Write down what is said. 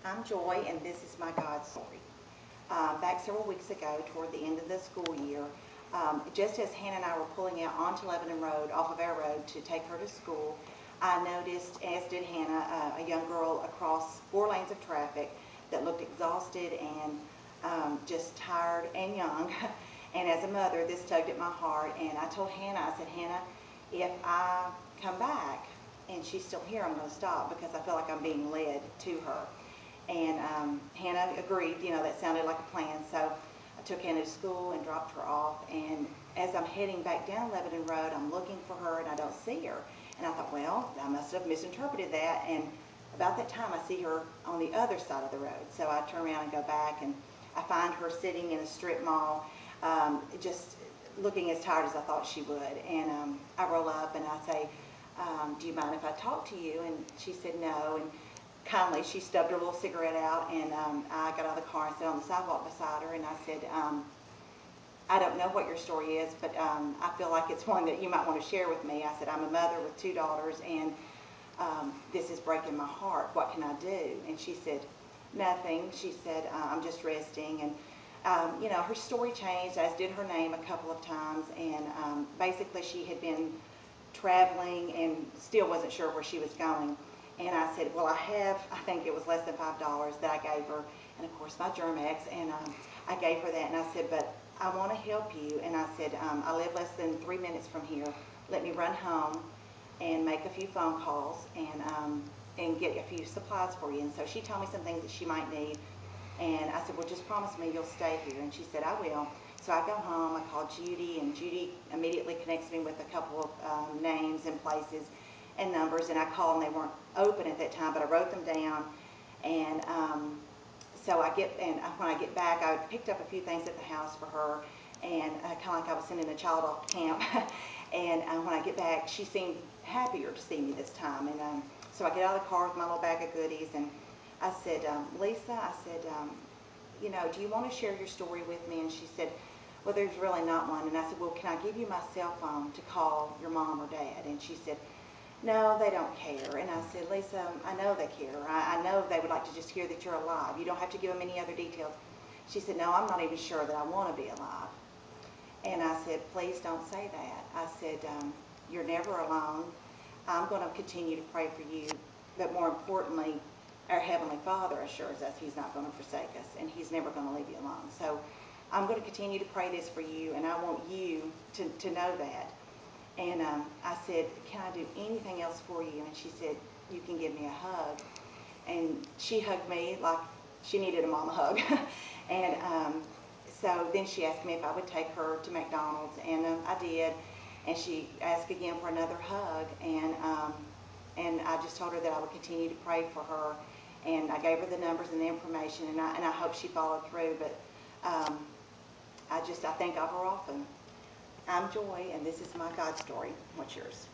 I'm Joy, and this is my God story. Back several weeks ago, toward the end of the school year, just as Hannah and I were pulling out onto Lebanon Road, off of our road, to take her to school, I noticed, as did Hannah, a young girl across 4 lanes of traffic that looked exhausted and just tired and young. And as a mother, this tugged at my heart, and I told Hannah, I said, Hannah, if I come back and she's still here, I'm going to stop because I feel like I'm being led to her. And Hannah agreed, that sounded like a plan. So I took Hannah to school and dropped her off. And as I'm heading back down Lebanon Road, I'm looking for her and I don't see her. And I thought, well, I must have misinterpreted that. And about that time, I see her on the other side of the road. So I turn around and go back, and I find her sitting in a strip mall, just looking as tired as I thought she would. And I roll up and I say, do you mind if I talk to you? And she said no. And kindly, she stubbed her little cigarette out, and I got out of the car and sat on the sidewalk beside her, and I said, I don't know what your story is, but I feel like it's one that you might want to share with me. I said, I'm a mother with 2 daughters, and this is breaking my heart. What can I do? And she said, nothing. She said, I'm just resting. And her story changed, as did her name a couple of times, and basically she had been traveling and still wasn't sure where she was going. And I said, well, I think it was less than $5 that I gave her, and of course my Germex, and I gave her that, and I said, but I want to help you, and I said, I live less than 3 minutes from here. Let me run home and make a few phone calls and get a few supplies for you. And so she told me some things that she might need, and I said, well, just promise me you'll stay here. And she said, I will. So I go home, I call Judy, and Judy immediately connects me with a couple of names and places and numbers, and I called, and they weren't open at that time, but I wrote them down. And so when I get back, I picked up a few things at the house for her, and kind of like I was sending a child off to camp. And when I get back, she seemed happier to see me this time. And so I get out of the car with my little bag of goodies, and I said, Lisa, I said, do you want to share your story with me? And she said, well, there's really not one. And I said, well, can I give you my cell phone to call your mom or dad? And she said, no, they don't care. And I said, Lisa, I know they care. I know they would like to just hear that you're alive. You don't have to give them any other details. She said, no, I'm not even sure that I want to be alive. And I said, please don't say that. I said, you're never alone. I'm going to continue to pray for you. But more importantly, our Heavenly Father assures us He's not going to forsake us, and He's never going to leave you alone. So I'm going to continue to pray this for you, and I want you to know that. And I said, can I do anything else for you? And she said, you can give me a hug. And she hugged me like she needed a mama hug. And so then she asked me if I would take her to McDonald's, and I did. And she asked again for another hug, and I just told her that I would continue to pray for her. And I gave her the numbers and the information, and I hope she followed through. But I think of her often. I'm Joy, and this is my God story. What's yours?